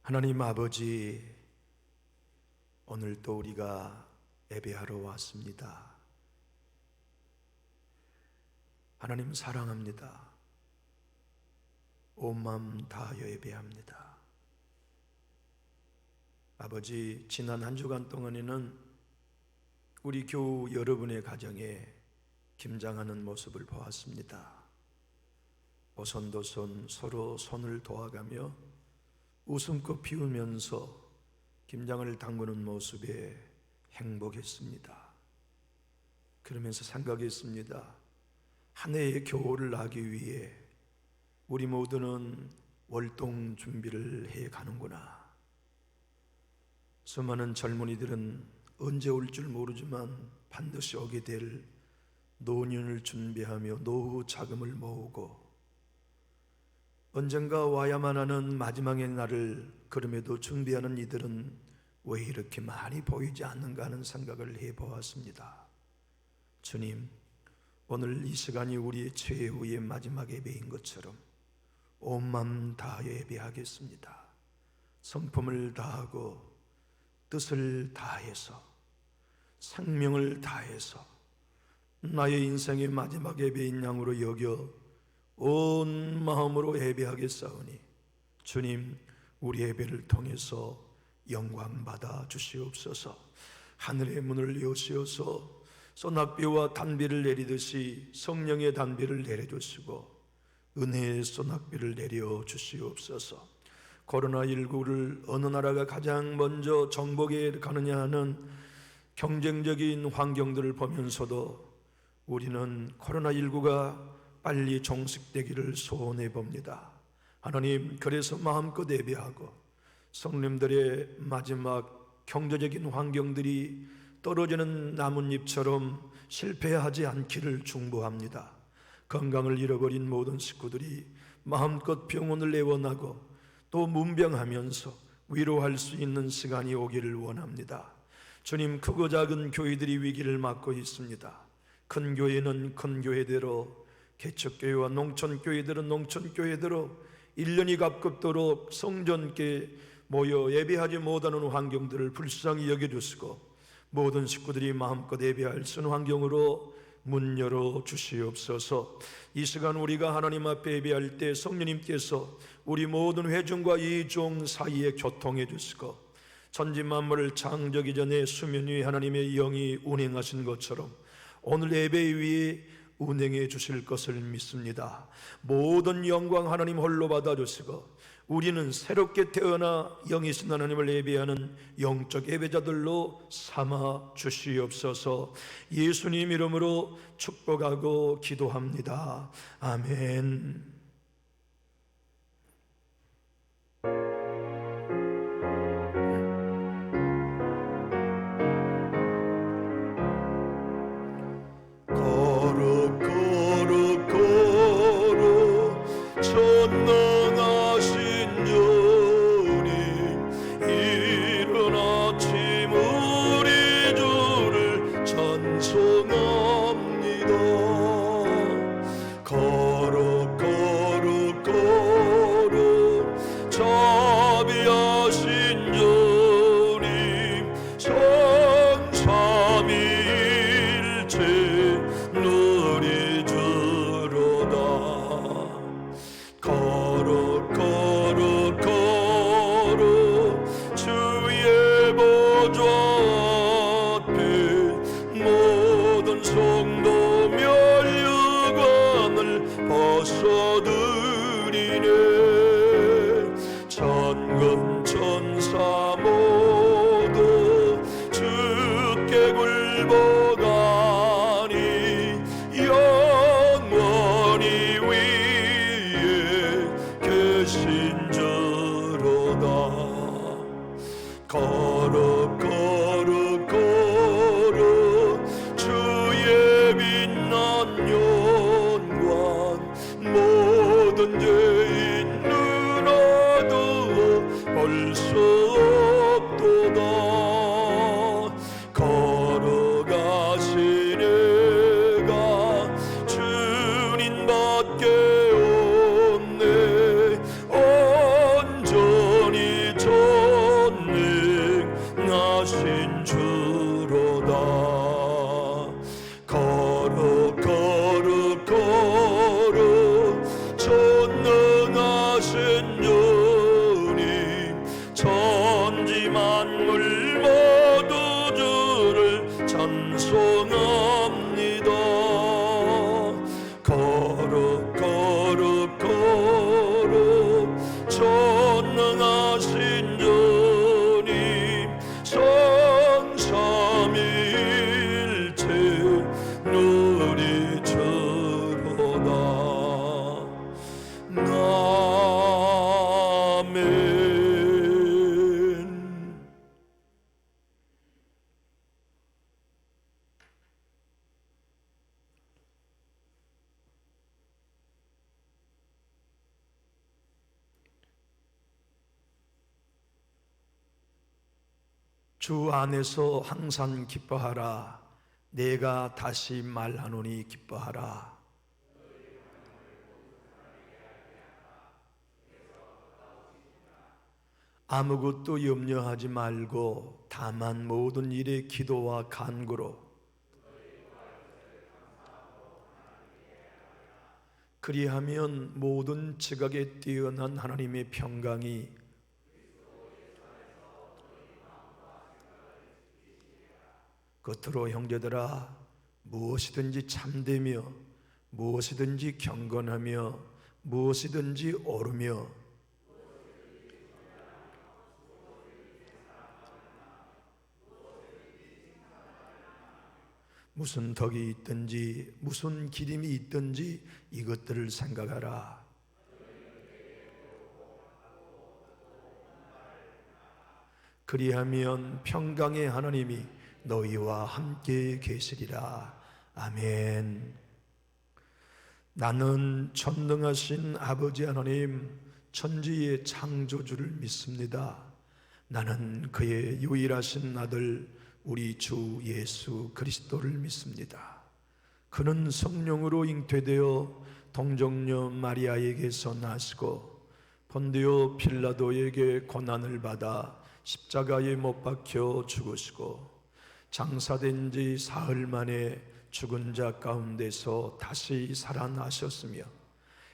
하나님 아버지, 오늘도 우리가 예배하러 왔습니다. 하나님 사랑합니다. 온 마음 다하여 예배합니다. 아버지, 지난 한 주간 동안에는 우리 교우 여러분의 가정에 김장하는 모습을 보았습니다. 오손도손 서로 손을 도와가며 웃음꽃 피우면서 김장을 담그는 모습에 행복했습니다. 그러면서 생각했습니다. 한 해의 교우를 하기 위해 우리 모두는 월동 준비를 해 가는구나. 수많은 젊은이들은 언제 올 줄 모르지만 반드시 오게 될 노년을 준비하며 노후 자금을 모으고 언젠가 와야만 하는 마지막의 날을 그럼에도 준비하는 이들은 왜 이렇게 많이 보이지 않는가 하는 생각을 해보았습니다. 주님, 오늘 이 시간이 우리의 최후의 마지막 예배인 것처럼 온 마음 다하여 예배하겠습니다. 성품을 다하고 뜻을 다해서 생명을 다해서 나의 인생의 마지막 예배인 양으로 여겨 온 마음으로 예배하겠사오니 주님, 우리 예배를 통해서 영광 받아 주시옵소서. 하늘의 문을 여시어서 소낙비와 단비를 내리듯이 성령의 단비를 내려주시고 은혜의 소낙비를 내려 주시옵소서. 코로나19를 어느 나라가 가장 먼저 정복해 가느냐 하는 경쟁적인 환경들을 보면서도 우리는 코로나19가 빨리 종식되기를 소원해 봅니다. 하나님, 그래서 마음껏 예배하고 성님들의 마지막 경제적인 환경들이 떨어지는 나뭇잎처럼 실패하지 않기를 중보합니다. 건강을 잃어버린 모든 식구들이 마음껏 병원을 애원하고 또 문병하면서 위로할 수 있는 시간이 오기를 원합니다. 주님, 크고 작은 교회들이 위기를 맞고 있습니다. 큰 교회는 큰 교회대로, 개척교회와 농촌교회들은 농촌교회대로 1년이 가깝도록 성전께 모여 예배하지 못하는 환경들을 불쌍히 여겨주시고 모든 식구들이 마음껏 예배할 수 있는 환경으로 문 열어 주시옵소서. 이 시간 우리가 하나님 앞에 예배할 때 성령님께서 우리 모든 회중과 이종 사이에 교통해 주시고 천지만물을 창조하기 전에 수면 위에 하나님의 영이 운행하신 것처럼 오늘 예배 위에 운행해 주실 것을 믿습니다. 모든 영광 하나님 홀로 받아주시고 우리는 새롭게 태어나 영이신 하나님을 예배하는 영적 예배자들로 삼아 주시옵소서. 예수님 이름으로 축복하고 기도합니다. 아멘. 주님밖에 없네. 온전히 주 안에서 항상 기뻐하라. 내가 다시 말하노니 기뻐하라. 아무것도 염려하지 말고 다만 모든 일에 기도와 간구로 그리하면 모든 지각에 뛰어난 하나님의 평강이 겉으로 형제들아 무엇이든지 참되며 무엇이든지 경건하며 무엇이든지 옳으며 무슨 덕이 있든지 무슨 기림이 있든지 이것들을 생각하라. 그리하면 평강의 하나님이 너희와 함께 계시리라. 아멘. 나는 전능하신 아버지 하나님 천지의 창조주를 믿습니다. 나는 그의 유일하신 아들 우리 주 예수 그리스도를 믿습니다. 그는 성령으로 잉태되어 동정녀 마리아에게서 나시고 본디오 빌라도에게 고난을 받아 십자가에 못 박혀 죽으시고 장사된 지 사흘 만에 죽은 자 가운데서 다시 살아나셨으며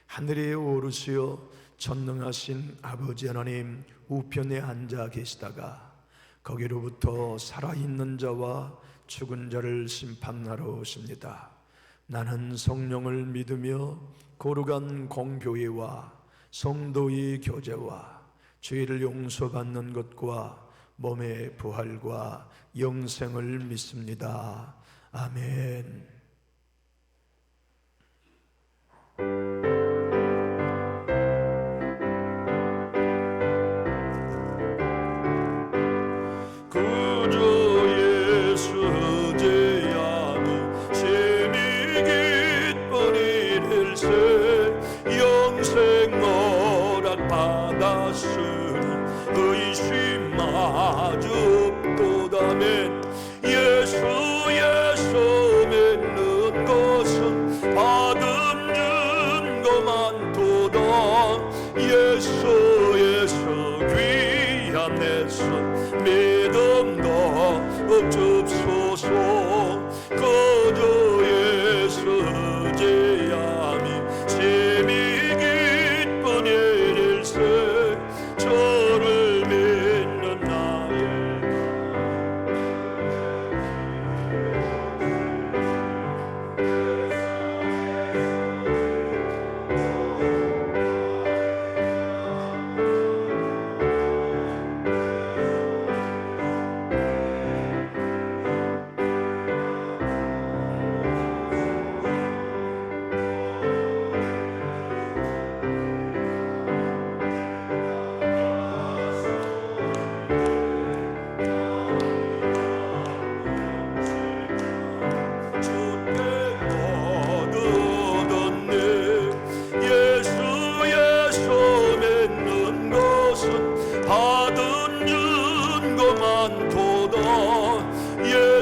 하늘에 오르시어 전능하신 아버지 하나님 우편에 앉아 계시다가 거기로부터 살아있는 자와 죽은 자를 심판하러 오십니다. 나는 성령을 믿으며 거룩한 공교회와 성도의 교제와 죄를 용서받는 것과 몸의 부활과 영생을 믿습니다. 아멘. 의심마저 없도다면 예수의 믿는 것은 받음 증거만도다. 예수에서 귀함에서 믿음도 없옵소서. 거저에서 제함이 심히 기쁜 일일세. 저를 믿는 나의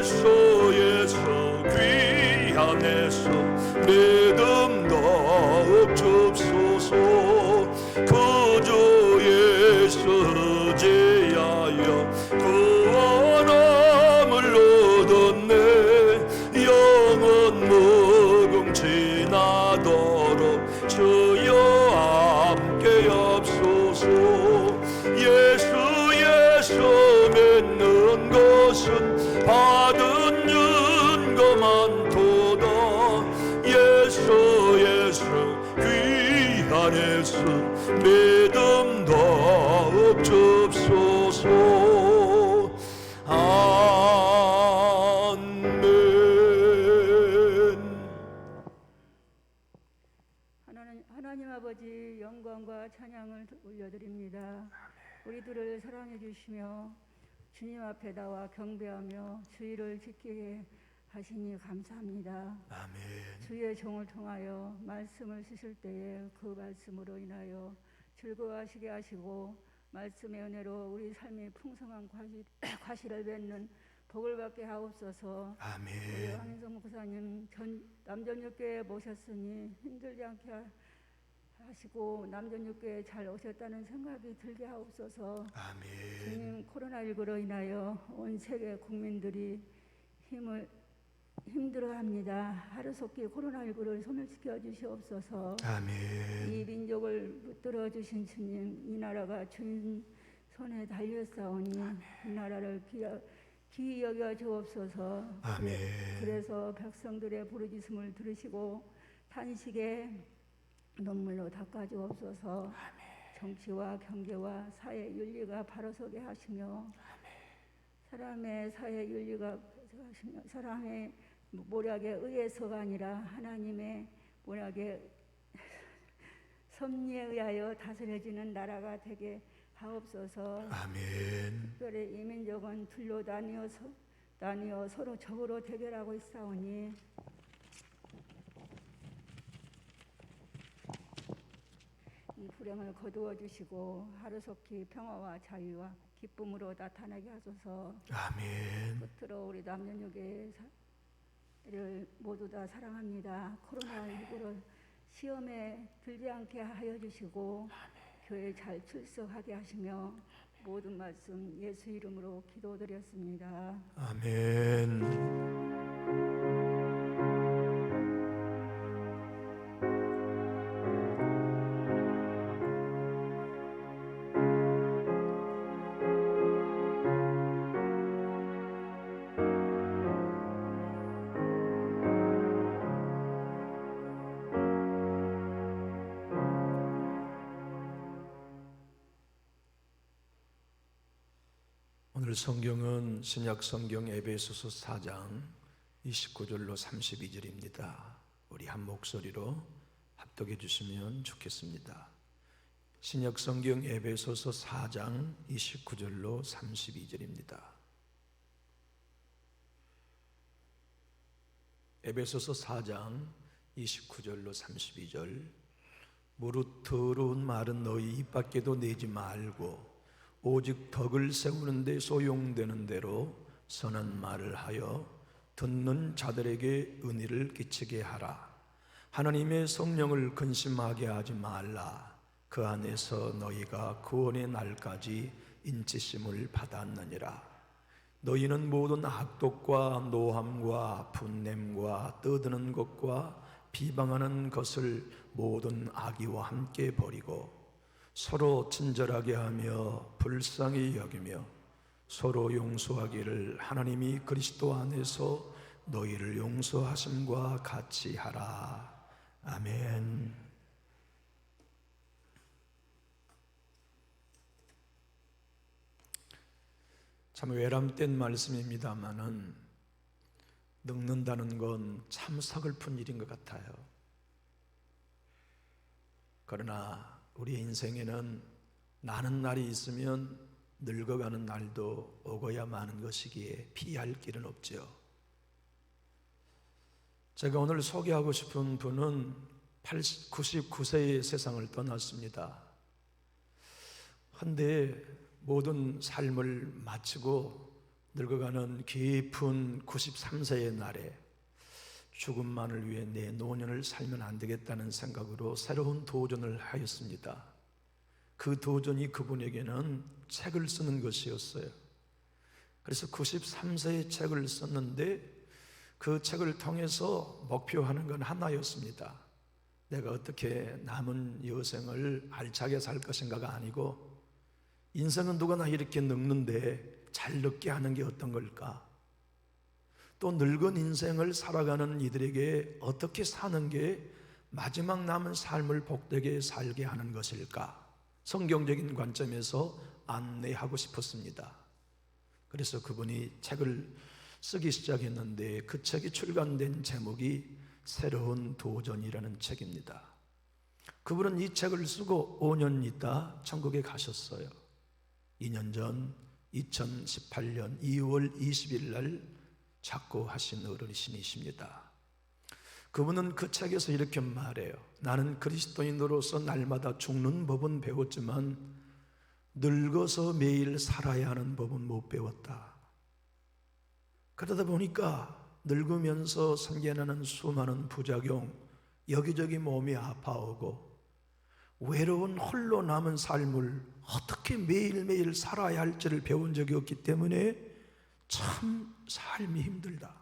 예수에서 귀함에서 믿음도 없옵소서. 거저에서 제하여 구원함을 얻었네. 영원 무궁 지나도록 주여 함께 없소서. 예수에서 믿는 것은 받은 증거만도다. 예수에서 귀한에서 믿음도 없옵소서. 아멘. 하나님 아버지 영광과 찬양을 올려드립니다. 우리들을 사랑해 주시며 주님 앞에 나와 경배하며 주의를 지키게 하시니 감사합니다. 아멘. 주의 종을 통하여 말씀을 쓰실 때에 그 말씀으로 인하여 즐거워하시게 하시고 말씀의 은혜로 우리 삶이 풍성한 과실을 맺는 복을 받게 하옵소서. 우리 아멘. 황인성 목사님 남전육교에 모셨으니 힘들지 않게 하시고 남전육교에 잘 오셨다는 생각이 들게 하옵소서. 아멘. 주님, 코로나19로 인하여 온 세계 국민들이 힘들어합니다. 하루속히 코로나19를 소멸시켜 주시옵소서. 아멘. 이 민족을 붙들어 주신 주님, 이 나라가 주인 손에 달렸사오니 이 나라를 귀히 여겨 주옵소서. 아멘. 그래서 백성들의 부르짖음을 들으시고 탄식에 눈물로 닦아 주옵소서. 정치와 경제와 사회 윤리가 바로서게 하시며 사람의 사회 윤리가 하시며 사람의 모략에 의해서가 아니라 하나님의 모략에 섭리에 의하여 다스려지는 나라가 되게 하옵소서. 아멘. 특별히 이 민족은 둘로 나뉘어 서로 적으로 대결하고 있사오니 이 불행을 거두어 주시고 하루속히 평화와 자유와 기쁨으로 나타나게 하소서. 아멘. 끝으로 우리 남녀교회를 모두 다 사랑합니다. 코로나19를 시험에 들지 않게 하여 주시고 교회 잘 출석하게 하시며 모든 말씀 예수 이름으로 기도드렸습니다. 아멘. 오늘 성경은 신약 성경 에베소서 4장 29절로 32절입니다. 우리 한 목소리로 합독해 주시면 좋겠습니다. 신약 성경 에베소서 4장 29절로 32절입니다. 에베소서 4장 29절로 32절. 무릇 더러운 말은 너희 입 밖에도 내지 말고 오직 덕을 세우는 데 소용되는 대로 선한 말을 하여 듣는 자들에게 은혜를 끼치게 하라. 하나님의 성령을 근심하게 하지 말라. 그 안에서 너희가 구원의 날까지 인치심을 받았느니라. 너희는 모든 악독과 노함과 분냄과 떠드는 것과 비방하는 것을 모든 악의와 함께 버리고 서로 친절하게 하며 불쌍히 여기며 서로 용서하기를 하나님이 그리스도 안에서 너희를 용서하심과 같이 하라. 아멘. 참 외람된 말씀입니다마는 늙는다는 건 참 서글픈 일인 것 같아요. 그러나 우리 인생에는 나는 날이 있으면 늙어가는 날도 오고야 마는 것이기에 피할 길은 없죠. 제가 오늘 소개하고 싶은 분은 99세의 세상을 떠났습니다. 그런데 모든 삶을 마치고 늙어가는 깊은 93세의 날에 죽음만을 위해 내 노년을 살면 안 되겠다는 생각으로 새로운 도전을 하였습니다. 그 도전이 그분에게는 책을 쓰는 것이었어요. 그래서 93세의 책을 썼는데 그 책을 통해서 목표하는 건 하나였습니다. 내가 어떻게 남은 여생을 알차게 살 것인가가 아니고 인생은 누구나 이렇게 늙는데 잘 늙게 하는 게 어떤 걸까? 또 늙은 인생을 살아가는 이들에게 어떻게 사는 게 마지막 남은 삶을 복되게 살게 하는 것일까? 성경적인 관점에서 안내하고 싶었습니다. 그래서 그분이 책을 쓰기 시작했는데 그 책이 출간된 제목이 새로운 도전이라는 책입니다. 그분은 이 책을 쓰고 5년 있다 천국에 가셨어요. 2년 전 2018년 2월 20일 날 작고하신 어르신이십니다. 그분은 그 책에서 이렇게 말해요. 나는 그리스도인으로서 날마다 죽는 법은 배웠지만 늙어서 매일 살아야 하는 법은 못 배웠다. 그러다 보니까 늙으면서 생겨나는 수많은 부작용, 여기저기 몸이 아파오고 외로운 홀로 남은 삶을 어떻게 매일매일 살아야 할지를 배운 적이 없기 때문에 참 삶이 힘들다.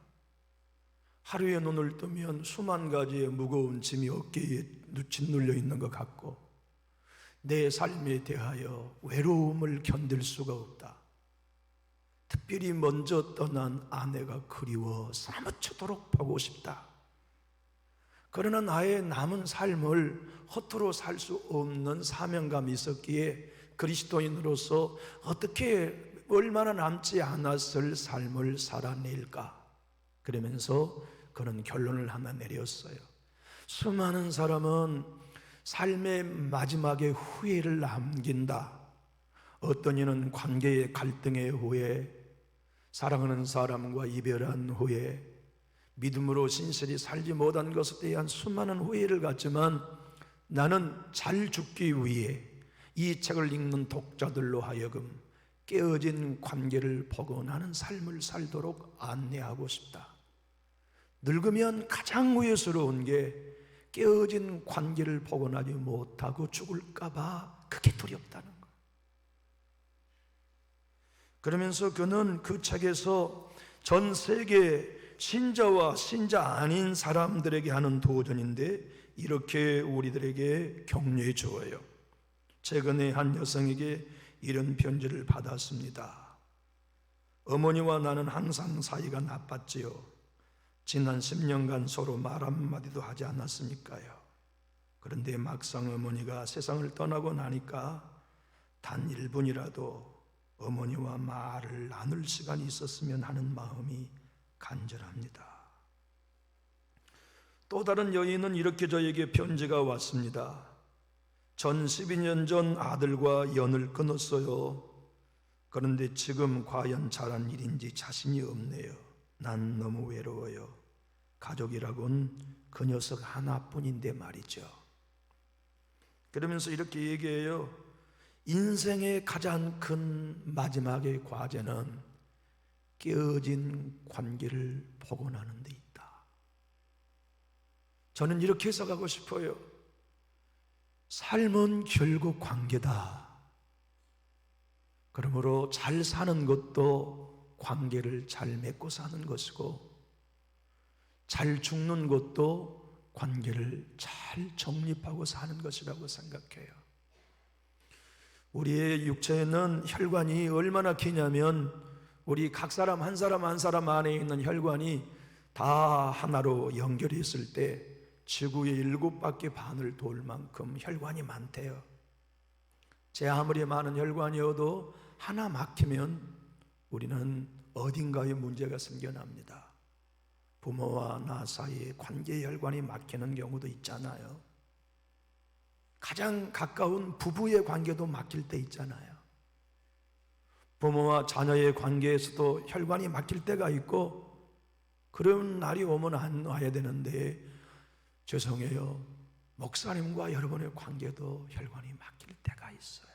하루에 눈을 뜨면 수만 가지의 무거운 짐이 어깨에 짓눌려 있는 것 같고 내 삶에 대하여 외로움을 견딜 수가 없다. 특별히 먼저 떠난 아내가 그리워 사무치도록 보고 싶다. 그러나 나의 남은 삶을 허투루 살 수 없는 사명감이 있었기에 그리스도인으로서 어떻게 얼마나 남지 않았을 삶을 살아낼까? 그러면서 그런 결론을 하나 내렸어요. 수많은 사람은 삶의 마지막에 후회를 남긴다. 어떤 이는 관계의 갈등의 후회, 사랑하는 사람과 이별한 후회, 믿음으로 신실히 살지 못한 것에 대한 수많은 후회를 갖지만 나는 잘 죽기 위해 이 책을 읽는 독자들로 하여금 깨어진 관계를 복원하는 삶을 살도록 안내하고 싶다. 늙으면 가장 후회스러운 게 깨어진 관계를 복원하지 못하고 죽을까 봐 그게 두렵다는 거. 그러면서 그는 그 책에서 전 세계 신자와 신자 아닌 사람들에게 하는 도전인데 이렇게 우리들에게 격려해 주어요. 최근에 한 여성에게 이런 편지를 받았습니다. 어머니와 나는 항상 사이가 나빴지요. 지난 10년간 서로 말 한마디도 하지 않았으니까요. 그런데 막상 어머니가 세상을 떠나고 나니까 단 1분이라도 어머니와 말을 나눌 시간이 있었으면 하는 마음이 간절합니다. 또 다른 여인은 이렇게 저에게 편지가 왔습니다. 전 12년 전 아들과 연을 끊었어요. 그런데 지금 과연 잘한 일인지 자신이 없네요. 난 너무 외로워요. 가족이라곤 그 녀석 하나뿐인데 말이죠. 그러면서 이렇게 얘기해요. 인생의 가장 큰 마지막의 과제는 깨어진 관계를 복원하는 데 있다. 저는 이렇게 해석하고 싶어요. 삶은 결국 관계다. 그러므로 잘 사는 것도 관계를 잘 맺고 사는 것이고 잘 죽는 것도 관계를 잘 정립하고 사는 것이라고 생각해요. 우리의 육체에는 혈관이 얼마나 기냐면 우리 각 사람 한 사람 한 사람 안에 있는 혈관이 다 하나로 연결이 있을 때 지구의 7바퀴 반을 돌 만큼 혈관이 많대요. 제 아무리 많은 혈관이어도 하나 막히면 우리는 어딘가에 문제가 생겨납니다. 부모와 나 사이에 관계 혈관이 막히는 경우도 있잖아요. 가장 가까운 부부의 관계도 막힐 때 있잖아요. 부모와 자녀의 관계에서도 혈관이 막힐 때가 있고 그런 날이 오면 안 와야 되는데 죄송해요. 목사님과 여러분의 관계도 혈관이 막힐 때가 있어요.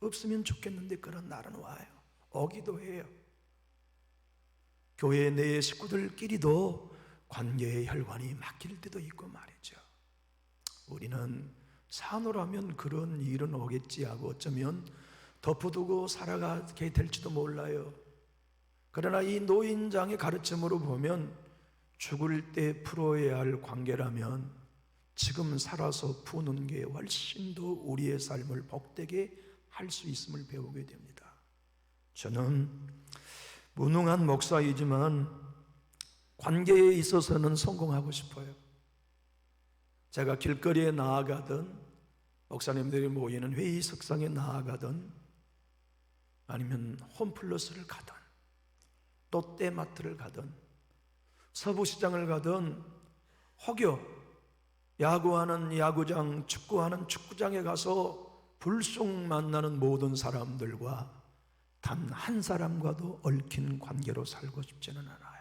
없으면 좋겠는데 그런 날은 와요. 오기도 해요. 교회 내 식구들끼리도 관계의 혈관이 막힐 때도 있고 말이죠. 우리는 사노라면 그런 일은 오겠지 하고 어쩌면 덮어두고 살아가게 될지도 몰라요. 그러나 이 노인장의 가르침으로 보면 죽을 때 풀어야 할 관계라면 지금 살아서 푸는 게 훨씬 더 우리의 삶을 복되게 할 수 있음을 배우게 됩니다. 저는 무능한 목사이지만 관계에 있어서는 성공하고 싶어요. 제가 길거리에 나아가든 목사님들이 모이는 회의석상에 나아가든 아니면 홈플러스를 가든 롯데마트를 가든 서부시장을 가든 혹여 야구하는 야구장, 축구하는 축구장에 가서 불쑥 만나는 모든 사람들과 단 한 사람과도 얽힌 관계로 살고 싶지는 않아요.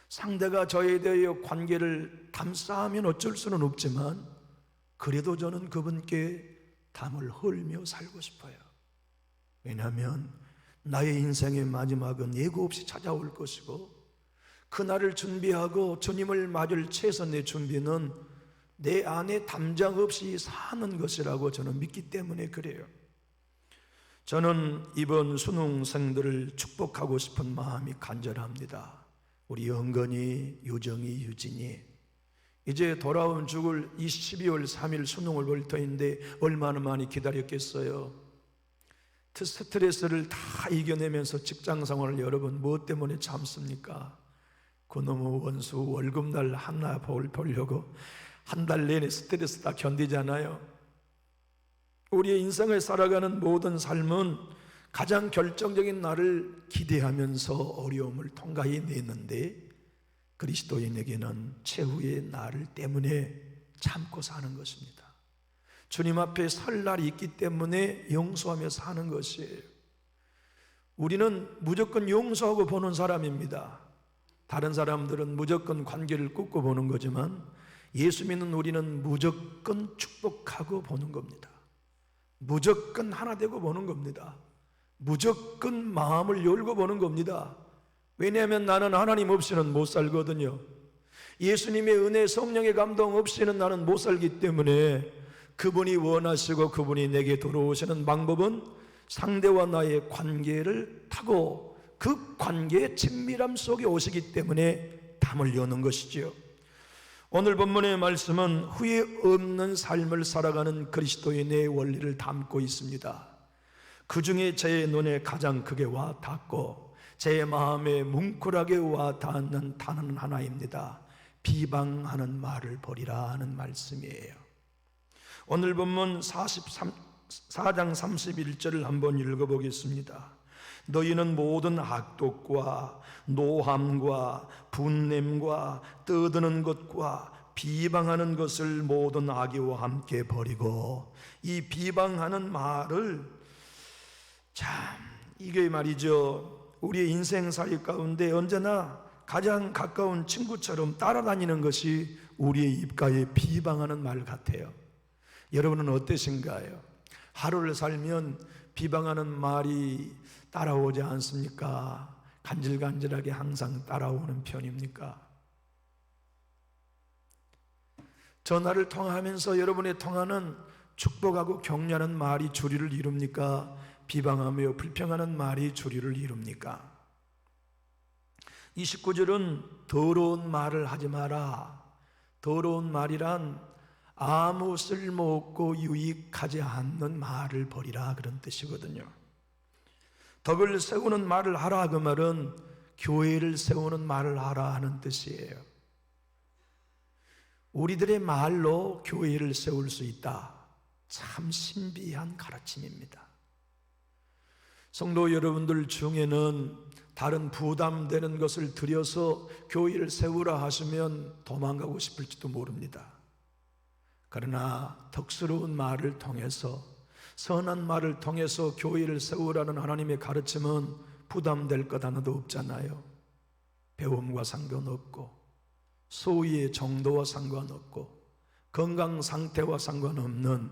상대가 저에 대해 관계를 담싸하면 어쩔 수는 없지만 그래도 저는 그분께 담을 흘며 살고 싶어요. 왜냐하면 나의 인생의 마지막은 예고 없이 찾아올 것이고, 그날을 준비하고 주님을 맞을 최선의 준비는 내 안에 담장 없이 사는 것이라고 저는 믿기 때문에 그래요. 저는 이번 수능생들을 축복하고 싶은 마음이 간절합니다. 우리 영건이, 유정이, 유진이 이제 돌아온 죽을 12월 3일 수능을 볼 터인데 얼마나 많이 기다렸겠어요. 스트레스를 다 이겨내면서 직장생활을 여러분 무엇 때문에 참습니까? 그놈의 원수 월급날 하나 보려고 한 달 내내 스트레스 다 견디잖아요. 우리의 인생을 살아가는 모든 삶은 가장 결정적인 날을 기대하면서 어려움을 통과해내는데, 그리스도인에게는 최후의 날 때문에 참고 사는 것입니다. 주님 앞에 설 날이 있기 때문에 용서하며 사는 것이에요. 우리는 무조건 용서하고 보는 사람입니다. 다른 사람들은 무조건 관계를 끊고 보는 거지만 예수 믿는 우리는 무조건 축복하고 보는 겁니다. 무조건 하나 되고 보는 겁니다. 무조건 마음을 열고 보는 겁니다. 왜냐하면 나는 하나님 없이는 못 살거든요. 예수님의 은혜, 성령의 감동 없이는 나는 못 살기 때문에 그분이 원하시고 그분이 내게 들어오시는 방법은 상대와 나의 관계를 타고 그 관계의 친밀함 속에 오시기 때문에 담을 여는 것이지요. 오늘 본문의 말씀은 후회 없는 삶을 살아가는 그리스도인의 원리를 담고 있습니다. 그 중에 제 눈에 가장 크게 와 닿고 제 마음에 뭉클하게 와 닿는 단어는 하나입니다. 비방하는 말을 버리라 하는 말씀이에요. 오늘 본문 4장 31절을 한번 읽어보겠습니다. 너희는 모든 악독과 노함과 분냄과 떠드는 것과 비방하는 것을 모든 악의와 함께 버리고, 이 비방하는 말을 참 이게 말이죠, 우리의 인생살이 가운데 언제나 가장 가까운 친구처럼 따라다니는 것이 우리의 입가에 비방하는 말 같아요. 여러분은 어떠신가요? 하루를 살면 비방하는 말이 따라오지 않습니까? 간질간질하게 항상 따라오는 편입니까? 전화를 통화하면서 여러분의 통화는 축복하고 격려하는 말이 주리를 이룹니까? 비방하며 불평하는 말이 주리를 이룹니까? 29절은 더러운 말을 하지 마라. 더러운 말이란 아무 쓸모없고 유익하지 않는 말을 버리라, 그런 뜻이거든요. 덕을 세우는 말을 하라, 그 말은 교회를 세우는 말을 하라 하는 뜻이에요. 우리들의 말로 교회를 세울 수 있다. 참 신비한 가르침입니다. 성도 여러분들 중에는 다른 부담되는 것을 들여서 교회를 세우라 하시면 도망가고 싶을지도 모릅니다. 그러나 덕스러운 말을 통해서, 선한 말을 통해서 교회를 세우라는 하나님의 가르침은 부담될 것 하나도 없잖아요. 배움과 상관없고, 소위의 정도와 상관없고, 건강 상태와 상관없는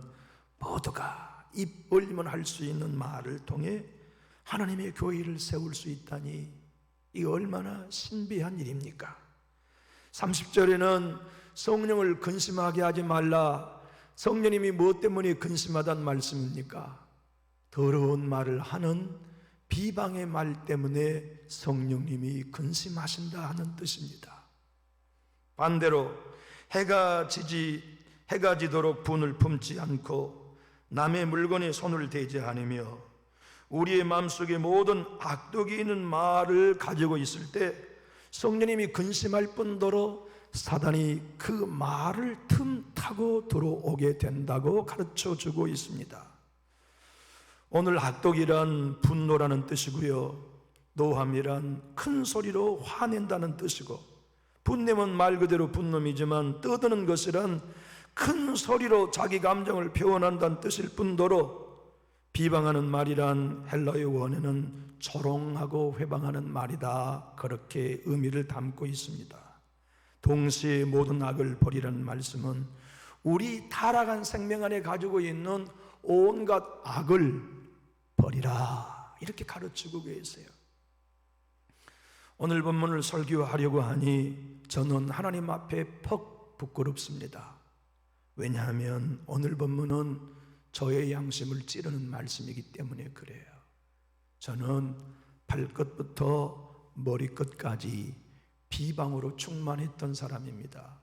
모두가 입 벌리면 할 수 있는 말을 통해 하나님의 교회를 세울 수 있다니, 이 얼마나 신비한 일입니까? 30절에는 성령을 근심하게 하지 말라. 성령님이 무엇 때문에 근심하다는 말씀입니까? 더러운 말을 하는 비방의 말 때문에 성령님이 근심하신다 하는 뜻입니다. 반대로 해가 지도록 분을 품지 않고 남의 물건에 손을 대지 않으며 우리의 마음속에 모든 악독이 있는 말을 가지고 있을 때 성령님이 근심할 뿐더러 사단이 그 말을 틈타고 들어오게 된다고 가르쳐주고 있습니다. 오늘 악독이란 분노라는 뜻이고요, 노함이란 큰 소리로 화낸다는 뜻이고, 분냄은 말 그대로 분놈이지만 떠드는 것이란 큰 소리로 자기 감정을 표현한다는 뜻일 뿐더러, 비방하는 말이란 헬라의 원어는 조롱하고 회방하는 말이다, 그렇게 의미를 담고 있습니다. 동시에 모든 악을 버리라는 말씀은 우리 타락한 생명 안에 가지고 있는 온갖 악을 버리라, 이렇게 가르치고 계세요. 오늘 본문을 설교하려고 하니 저는 하나님 앞에 퍽 부끄럽습니다. 왜냐하면 오늘 본문은 저의 양심을 찌르는 말씀이기 때문에 그래요. 저는 발끝부터 머리끝까지 비방으로 충만했던 사람입니다.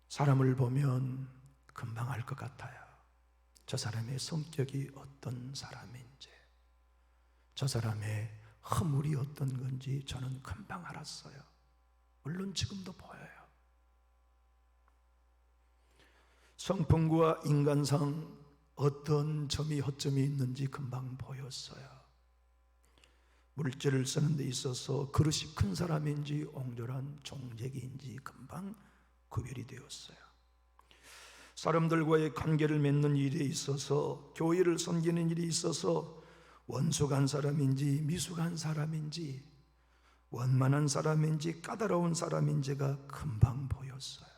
사람을 보면 금방 알 것 같아요. 저 사람의 성격이 어떤 사람인지, 저 사람의 허물이 어떤 건지 저는 금방 알았어요. 물론 지금도 보여요. 성품과 인간상 어떤 점이 허점이 있는지 금방 보였어요. 물질을 쓰는 데 있어서 그릇이 큰 사람인지 옹졸한 종객인지 금방 구별이 되었어요. 사람들과의 관계를 맺는 일에 있어서, 교회를 섬기는 일에 있어서 원숙한 사람인지 미숙한 사람인지, 원만한 사람인지 까다로운 사람인지가 금방 보였어요.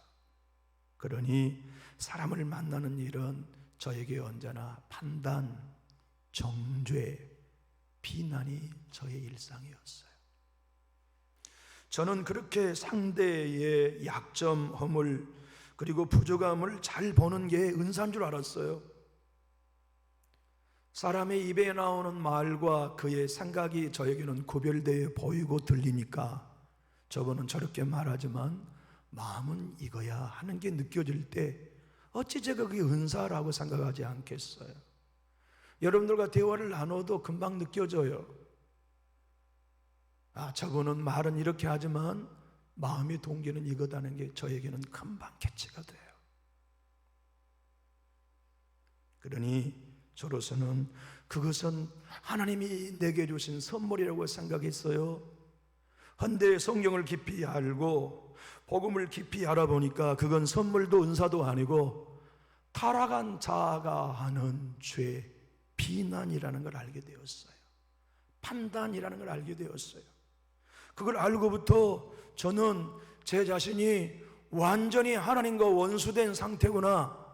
그러니 사람을 만나는 일은 저에게 언제나 판단, 정죄, 비난이 저의 일상이었어요. 저는 그렇게 상대의 약점, 허물, 그리고 부족함을 잘 보는 게 은사인 줄 알았어요. 사람의 입에 나오는 말과 그의 생각이 저에게는 구별되어 보이고 들리니까 저분은 저렇게 말하지만 마음은 이거야 하는 게 느껴질 때 어찌 제가 그게 은사라고 생각하지 않겠어요? 여러분들과 대화를 나눠도 금방 느껴져요. 아, 저분은 말은 이렇게 하지만 마음의 동기는 이거다는 게 저에게는 금방 캐치가 돼요. 그러니 저로서는 그것은 하나님이 내게 주신 선물이라고 생각했어요. 헌데 성경을 깊이 알고 복음을 깊이 알아보니까 그건 선물도 은사도 아니고 타락한 자아가 하는 죄, 비난이라는 걸 알게 되었어요. 판단이라는 걸 알게 되었어요. 그걸 알고부터 저는 제 자신이 완전히 하나님과 원수된 상태구나,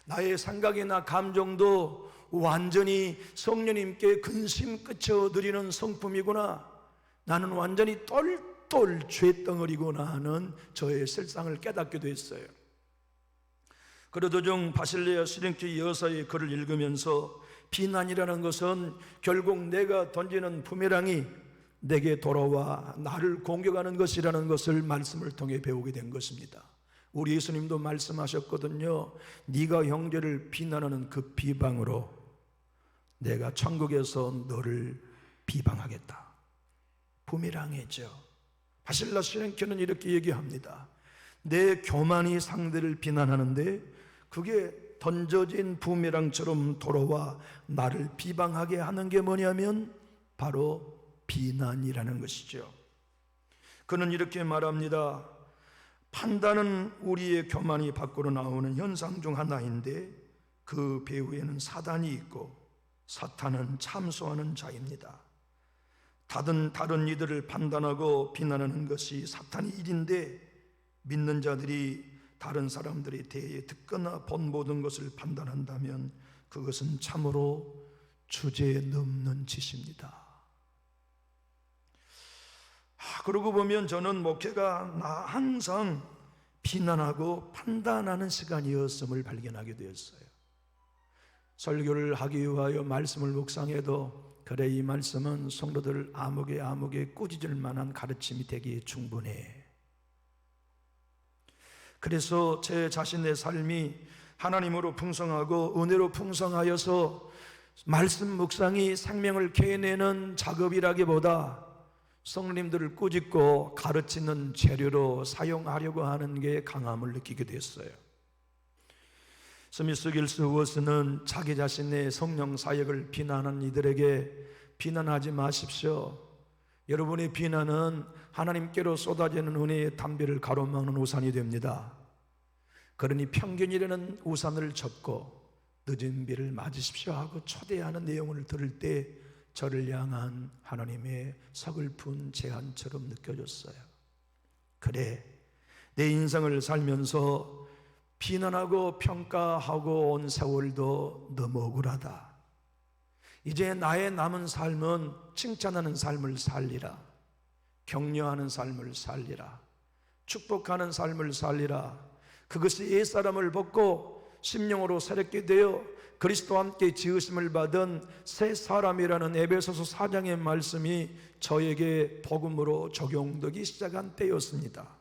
나의 생각이나 감정도 완전히 성령님께 근심 끝쳐드리는 성품이구나, 나는 완전히 똘똘 죄덩어리구나 하는 저의 실상을 깨닫게 됐어요. 그러던 중 바실레아 시린키 여사의 글을 읽으면서 비난이라는 것은 결국 내가 던지는 부메랑이 내게 돌아와 나를 공격하는 것이라는 것을 말씀을 통해 배우게 된 것입니다. 우리 예수님도 말씀하셨거든요. 네가 형제를 비난하는 그 비방으로 내가 천국에서 너를 비방하겠다. 부메랑이죠. 바실레아 시린키는 이렇게 얘기합니다. 내 교만이 상대를 비난하는데 그게 던져진 부메랑처럼 돌아와 나를 비방하게 하는 게 뭐냐면 바로 비난이라는 것이죠. 그는 이렇게 말합니다. 판단은 우리의 교만이 밖으로 나오는 현상 중 하나인데 그 배후에는 사단이 있고 사탄은 참소하는 자입니다. 다른 이들을 판단하고 비난하는 것이 사탄의 일인데 믿는 자들이 다른 사람들에 대해 듣거나 본 모든 것을 판단한다면 그것은 참으로 주제에 넘는 짓입니다. 그러고 보면 저는 목회가 항상 비난하고 판단하는 시간이었음을 발견하게 되었어요. 설교를 하기 위하여 말씀을 묵상해도 그래, 이 말씀은 성도들 아무개 꾸짖을 만한 가르침이 되기에 충분해. 그래서 제 자신의 삶이 하나님으로 풍성하고 은혜로 풍성하여서 말씀 묵상이 생명을 캐내는 작업이라기보다 성령님들을 꾸짖고 가르치는 재료로 사용하려고 하는 게 강함을 느끼게 됐어요. 스미스 길스 우어스는 자기 자신의 성령 사역을 비난하는 이들에게 비난하지 마십시오. 여러분의 비난은 하나님께로 쏟아지는 은혜의 담비를 가로막는 우산이 됩니다. 그러니 평균이라는 우산을 접고 늦은 비를 맞으십시오 하고 초대하는 내용을 들을 때 저를 향한 하나님의 서글픈 제안처럼 느껴졌어요. 그래, 내 인생을 살면서 비난하고 평가하고 온 세월도 너무 억울하다. 이제 나의 남은 삶은 칭찬하는 삶을 살리라, 격려하는 삶을 살리라, 축복하는 삶을 살리라. 그것이 옛사람을 벗고 심령으로 새롭게 되어 그리스도와 함께 지으심을 받은 새 사람이라는 에베소서 4장의 말씀이 저에게 복음으로 적용되기 시작한 때였습니다.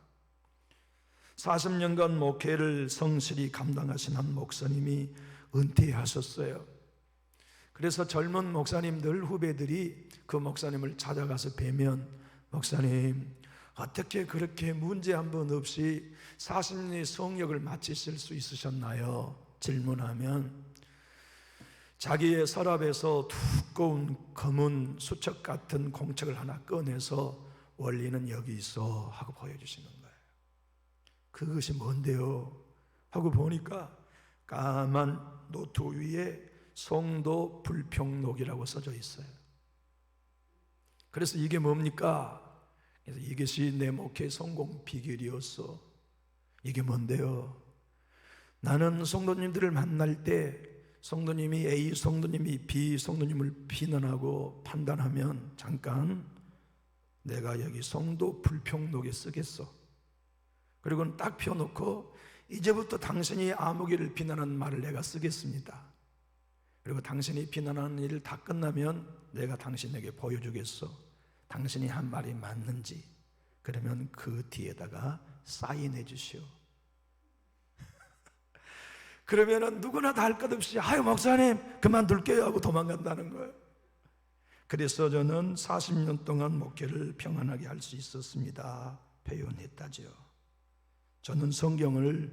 40년간 목회를 성실히 감당하신 한 목사님이 은퇴하셨어요. 그래서 젊은 목사님들, 후배들이 그 목사님을 찾아가서 뵈면, 목사님 어떻게 그렇게 문제 한 번 없이 40년의 성역을 마치실 수 있으셨나요? 질문하면 자기의 서랍에서 두꺼운 검은 수첩 같은 공책을 하나 꺼내서 원리는 여기 있어 하고 보여주시는 거예요. 그것이 뭔데요? 하고 보니까 까만 노트 위에 성도 불평록이라고 써져 있어요. 그래서 이게 뭡니까? 그래서 이것이 내 목회 성공 비결이었어. 이게 뭔데요? 나는 성도님들을 만날 때 성도님이 A, 성도님이 B, 성도님을 비난하고 판단하면 잠깐 내가 여기 성도 불평록에 쓰겠어. 그리고 딱 펴놓고 이제부터 당신이 아무개를 비난하는 말을 내가 쓰겠습니다. 그리고 당신이 비난하는 일을 다 끝나면 내가 당신에게 보여주겠어. 당신이 한 말이 맞는지. 그러면 그 뒤에다가 사인해 주시오. 그러면은 누구나 다 할 것 없이 아유 목사님 그만둘게요 하고 도망간다는 거예요. 그래서 저는 40년 동안 목회를 평안하게 할 수 있었습니다. 표현했다죠. 저는 성경을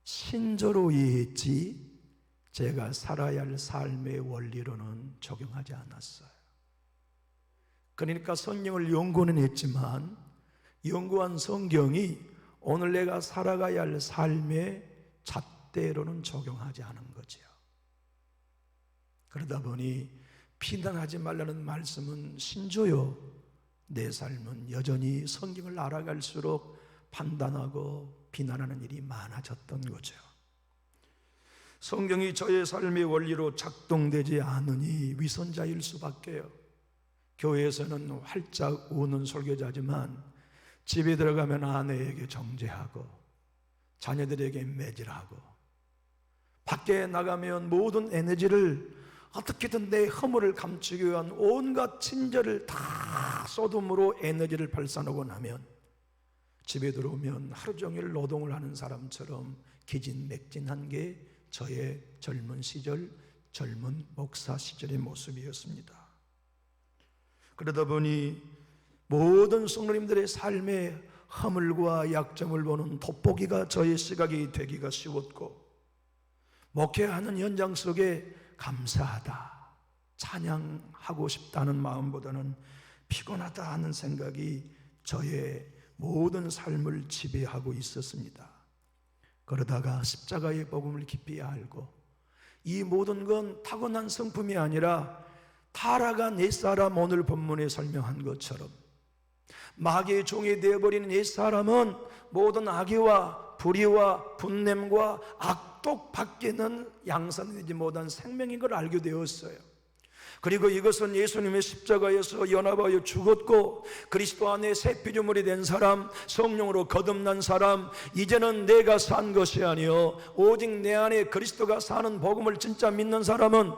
신조로 이해했지 제가 살아야 할 삶의 원리로는 적용하지 않았어요. 그러니까 성경을 연구는 했지만 연구한 성경이 오늘 내가 살아가야 할 삶의 잣대로는 적용하지 않은 거죠. 그러다 보니 비난하지 말라는 말씀은 신조요, 내 삶은 여전히 성경을 알아갈수록 판단하고 비난하는 일이 많아졌던 거죠. 성경이 저의 삶의 원리로 작동되지 않으니 위선자일 수밖에요. 교회에서는 활짝 우는 설교자지만 집에 들어가면 아내에게 정죄하고 자녀들에게 매질하고 밖에 나가면 모든 에너지를 어떻게든 내 허물을 감추기 위한 온갖 친절을 다 쏟음으로 에너지를 발산하고 나면 집에 들어오면 하루 종일 노동을 하는 사람처럼 기진맥진한 게 저의 젊은 시절, 젊은 목사 시절의 모습이었습니다. 그러다 보니 모든 성도님들의 삶의 허물과 약점을 보는 돋보기가 저의 시각이 되기가 쉬웠고, 목회하는 현장 속에 감사하다, 찬양하고 싶다는 마음보다는 피곤하다 하는 생각이 저의 모든 삶을 지배하고 있었습니다. 그러다가 십자가의 복음을 깊이 알고 이 모든 건 타고난 성품이 아니라 타락한 옛사람, 오늘 본문에 설명한 것처럼 마귀의 종이 되어버리는 옛사람은 모든 악의와 불의와 분냄과 악독 밖에는 양산되지 못한 생명인 걸 알게 되었어요. 그리고 이것은 예수님의 십자가에서 연합하여 죽었고 그리스도 안에 새 피조물이 된 사람, 성령으로 거듭난 사람, 이제는 내가 산 것이 아니요 오직 내 안에 그리스도가 사는 복음을 진짜 믿는 사람은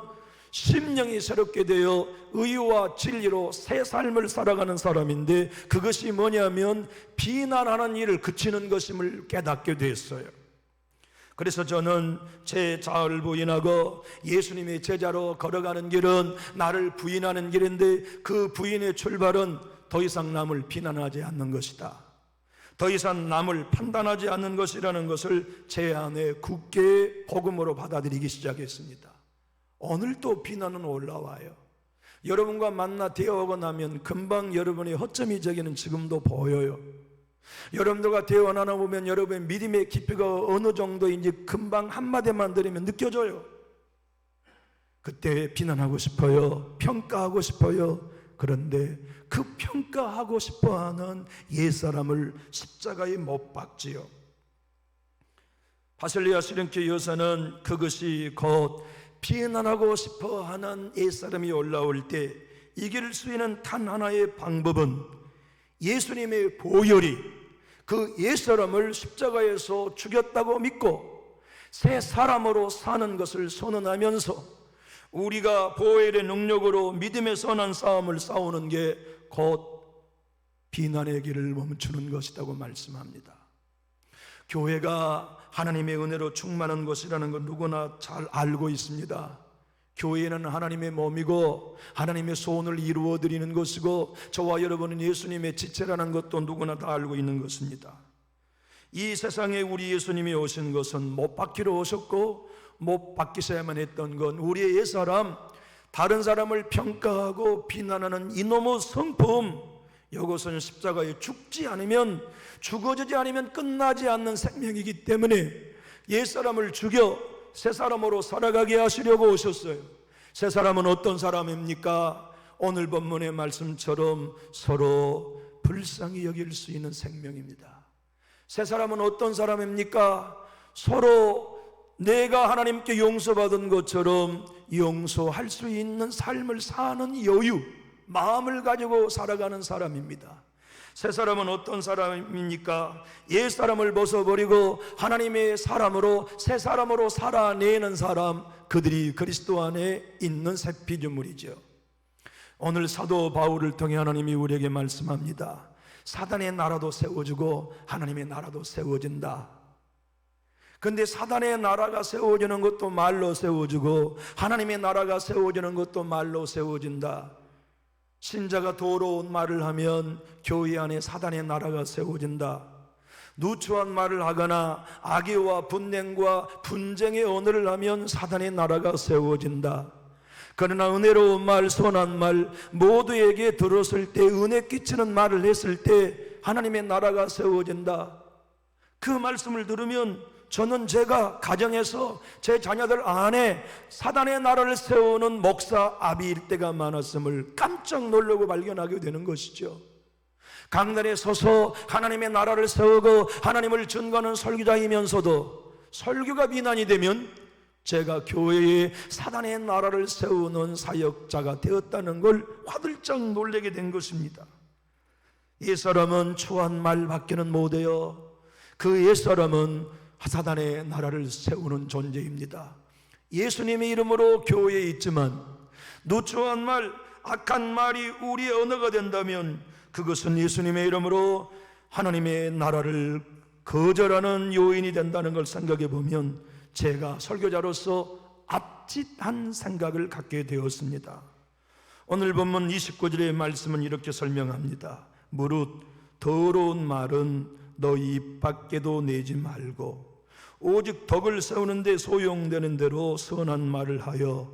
심령이 새롭게 되어 의와 진리로 새 삶을 살아가는 사람인데, 그것이 뭐냐면 비난하는 일을 그치는 것임을 깨닫게 됐어요. 그래서 저는 제 자아를 부인하고 예수님의 제자로 걸어가는 길은 나를 부인하는 길인데, 그 부인의 출발은 더 이상 남을 비난하지 않는 것이다, 더 이상 남을 판단하지 않는 것이라는 것을 제 안에 굳게 복음으로 받아들이기 시작했습니다. 오늘 또 비난은 올라와요. 여러분과 만나 대화하고 나면 금방 여러분의 허점이 저기는 지금도 보여요. 여러분들과 대화 나눠보면 여러분의 믿음의 깊이가 어느 정도인지 금방 한마디만 들으면 느껴져요. 그때 비난하고 싶어요, 평가하고 싶어요. 그런데 그 평가하고 싶어하는 옛사람을 십자가에 못 박지요. 바실리아 수령교 여사는 그것이 곧 비난하고 싶어하는 옛사람이 올라올 때 이길 수 있는 단 하나의 방법은 예수님의 보혈이 그 옛사람을 십자가에서 죽였다고 믿고 새 사람으로 사는 것을 선언하면서 우리가 보혈의 능력으로 믿음의 선한 싸움을 싸우는 게 곧 비난의 길을 멈추는 것이라고 말씀합니다. 교회가 하나님의 은혜로 충만한 것이라는 건 누구나 잘 알고 있습니다. 교회는 하나님의 몸이고 하나님의 소원을 이루어 드리는 것이고 저와 여러분은 예수님의 지체라는 것도 누구나 다 알고 있는 것입니다. 이 세상에 우리 예수님이 오신 것은 못 박히러 오셨고 못 박히셔야만 했던 건 우리의 옛사람, 다른 사람을 평가하고 비난하는 이놈의 성품, 이것은 십자가에 죽지 않으면, 죽어지지 않으면 끝나지 않는 생명이기 때문에 옛사람을 죽여 새 사람으로 살아가게 하시려고 오셨어요. 새 사람은 어떤 사람입니까? 오늘 본문의 말씀처럼 서로 불쌍히 여길 수 있는 생명입니다. 새 사람은 어떤 사람입니까? 서로 내가 하나님께 용서받은 것처럼 용서할 수 있는 삶을 사는 여유, 마음을 가지고 살아가는 사람입니다. 새 사람은 어떤 사람입니까? 옛 사람을 벗어버리고 하나님의 사람으로 새 사람으로 살아내는 사람, 그들이 그리스도 안에 있는 새 피조물이죠. 오늘 사도 바울을 통해 하나님이 우리에게 말씀합니다. 사단의 나라도 세워지고 하나님의 나라도 세워진다. 근데 사단의 나라가 세워지는 것도 말로 세워지고 하나님의 나라가 세워지는 것도 말로 세워진다. 신자가 더러운 말을 하면 교회 안에 사단의 나라가 세워진다. 누추한 말을 하거나 악의와 분냉과 분쟁의 언어를 하면 사단의 나라가 세워진다. 그러나 은혜로운 말, 선한 말, 모두에게 들었을 때 은혜 끼치는 말을 했을 때 하나님의 나라가 세워진다. 그 말씀을 들으면 저는 제가 가정에서 제 자녀들 안에 사단의 나라를 세우는 목사 아비일 때가 많았음을 깜짝 놀라고 발견하게 되는 것이죠. 강단에 서서 하나님의 나라를 세우고 하나님을 증거하는 설교자이면서도 설교가 비난이 되면 제가 교회에 사단의 나라를 세우는 사역자가 되었다는 걸 화들짝 놀라게 된 것입니다. 옛사람은 추한 말밖에는 못해요. 그 옛사람은 사단의 나라를 세우는 존재입니다. 예수님의 이름으로 교회에 있지만 누추한 말, 악한 말이 우리의 언어가 된다면 그것은 예수님의 이름으로 하나님의 나라를 거절하는 요인이 된다는 걸 생각해 보면 제가 설교자로서 앞짓한 생각을 갖게 되었습니다. 오늘 본문 29절의 말씀은 이렇게 설명합니다. 무릇 더러운 말은 너희 입 밖에도 내지 말고 오직 덕을 세우는데 소용되는 대로 선한 말을 하여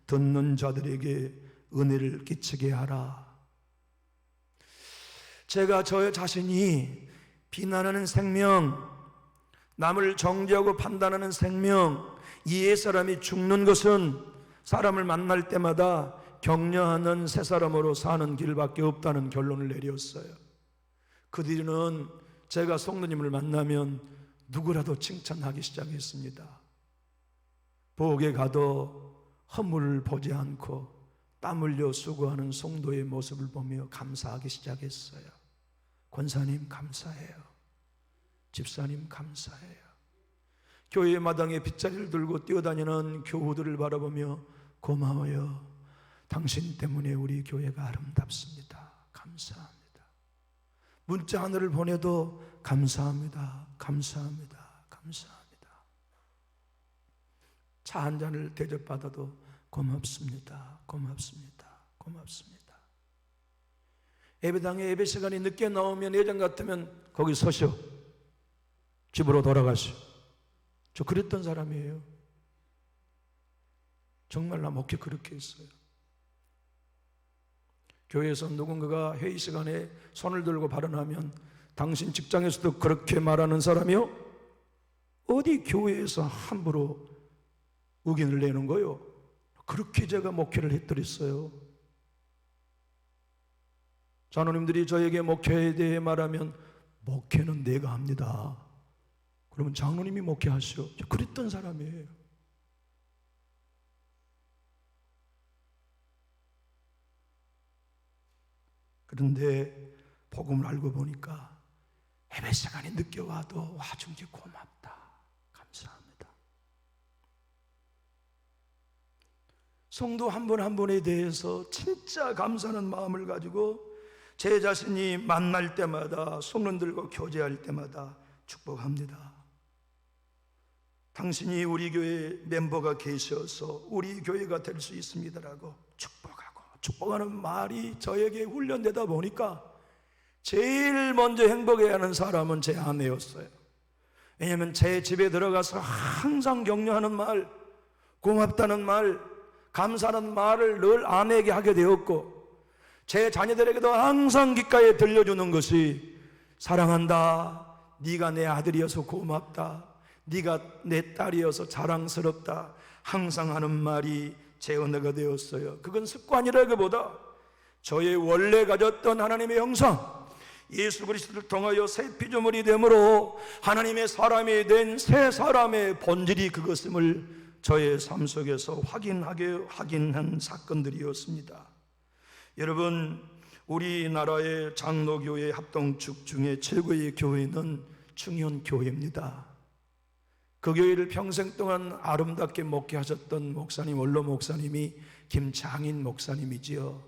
듣는 자들에게 은혜를 끼치게 하라. 제가 저 자신이 비난하는 생명, 남을 정죄하고 판단하는 생명, 이 옛사람이 죽는 것은 사람을 만날 때마다 격려하는 새 사람으로 사는 길밖에 없다는 결론을 내렸어요. 그 뒤는 제가 성도님을 만나면 누구라도 칭찬하기 시작했습니다. 부엌에 가도 허물을 보지 않고 땀 흘려 수고하는 성도의 모습을 보며 감사하기 시작했어요. 권사님 감사해요. 집사님 감사해요. 교회 마당에 빗자리를 들고 뛰어다니는 교우들을 바라보며 고마워요. 당신 때문에 우리 교회가 아름답습니다. 감사합니다. 문자 하나를 보내도 감사합니다. 감사합니다. 감사합니다. 차 한 잔을 대접받아도 고맙습니다. 고맙습니다. 고맙습니다. 예배당에 예배 시간이 늦게 나오면 예전 같으면 거기 서시오. 집으로 돌아가시오. 저 그랬던 사람이에요. 정말 나 목회 그렇게 했어요. 교회에서 누군가가 회의 시간에 손을 들고 발언하면 당신 직장에서도 그렇게 말하는 사람이요? 어디 교회에서 함부로 의견을 내는 거요? 그렇게 제가 목회를 했더랬어요. 장로님들이 저에게 목회에 대해 말하면 목회는 내가 합니다. 그러면 장로님이 목회하시오. 그랬던 사람이에요. 그런데 복음을 알고 보니까 예배 시간이 늦게 와도 와준 게 고맙다, 감사합니다. 성도 한 분 한 분에 대해서 진짜 감사하는 마음을 가지고 제 자신이 만날 때마다 성도들과 교제할 때마다 축복합니다. 당신이 우리 교회 멤버가 계셔서 우리 교회가 될 수 있습니다라고 축복하는 말이 저에게 훈련되다 보니까 제일 먼저 행복해야 하는 사람은 제 아내였어요. 왜냐하면 제 집에 들어가서 항상 격려하는 말, 고맙다는 말, 감사하는 말을 늘 아내에게 하게 되었고, 제 자녀들에게도 항상 귓가에 들려주는 것이 사랑한다, 네가 내 아들이어서 고맙다, 네가 내 딸이어서 자랑스럽다, 항상 하는 말이 제 언어가 되었어요. 그건 습관이라기보다 저의 원래 가졌던 하나님의 형상, 예수 그리스도를 통하여 새 피조물이 되므로 하나님의 사람이 된 새 사람의 본질이 그것임을 저의 삶 속에서 확인한 사건들이었습니다. 여러분, 우리나라의 장로교회 합동축 중에 최고의 교회는 충현교회입니다. 그 교회를 평생 동안 아름답게 목회하셨던 목사님, 원로 목사님이 김장인 목사님이지요.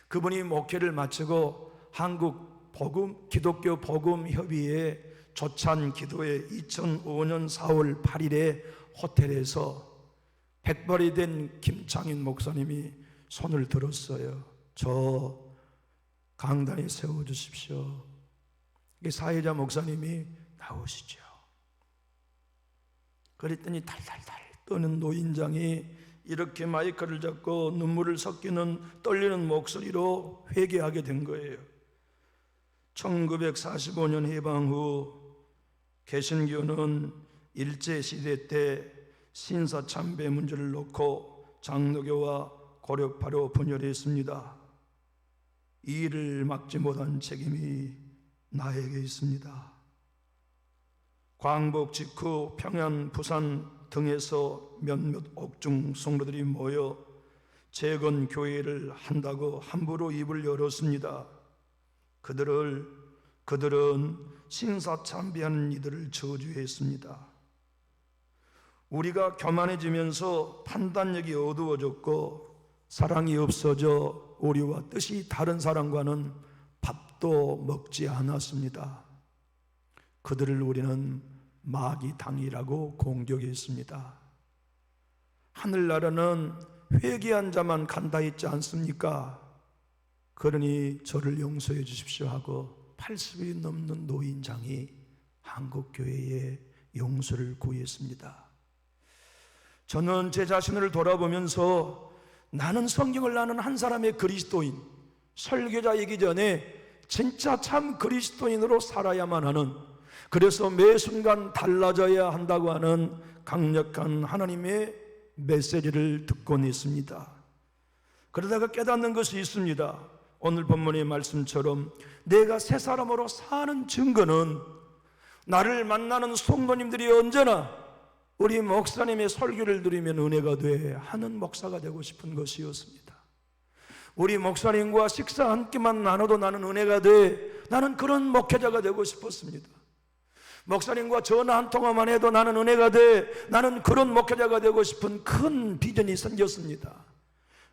그분이 목회를 마치고 한국 기독교 복음협의회 조찬 기도회 2005년 4월 8일에 호텔에서 백발이 된 김장인 목사님이 손을 들었어요. 저 강단에 세워주십시오. 사회자 목사님이 나오시죠. 그랬더니 달달달 떠는 노인장이 이렇게 마이크를 잡고 눈물을 섞이는 떨리는 목소리로 회개하게 된 거예요. 1945년 해방 후 개신교는 일제시대 때 신사참배 문제를 놓고 장로교와 고려파로 분열했습니다. 이 일을 막지 못한 책임이 나에게 있습니다. 광복 직후 평양, 부산 등에서 몇몇 옥중 성도들이 모여 재건 교회를 한다고 함부로 입을 열었습니다. 그들은 신사참배하는 이들을 저주했습니다. 우리가 교만해지면서 판단력이 어두워졌고 사랑이 없어져 우리와 뜻이 다른 사람과는 밥도 먹지 않았습니다. 그들을 우리는 마귀당이라고 공격했습니다. 하늘나라는 회개한 자만 간다 했지 않습니까? 그러니 저를 용서해 주십시오 하고 80이 넘는 노인장이 한국교회에 용서를 구했습니다. 저는 제 자신을 돌아보면서 나는 성경을 아는 한 사람의 그리스도인, 설교자이기 전에 진짜 참 그리스도인으로 살아야만 하는, 그래서 매 순간 달라져야 한다고 하는 강력한 하나님의 메시지를 듣곤 있습니다. 그러다가 깨닫는 것이 있습니다. 오늘 본문의 말씀처럼 내가 새 사람으로 사는 증거는 나를 만나는 성도님들이 언제나 우리 목사님의 설교를 들으면 은혜가 돼 하는 목사가 되고 싶은 것이었습니다. 우리 목사님과 식사 한 끼만 나눠도 나는 은혜가 돼, 나는 그런 목회자가 되고 싶었습니다. 목사님과 전화 한 통화만 해도 나는 은혜가 돼, 나는 그런 목회자가 되고 싶은 큰 비전이 생겼습니다.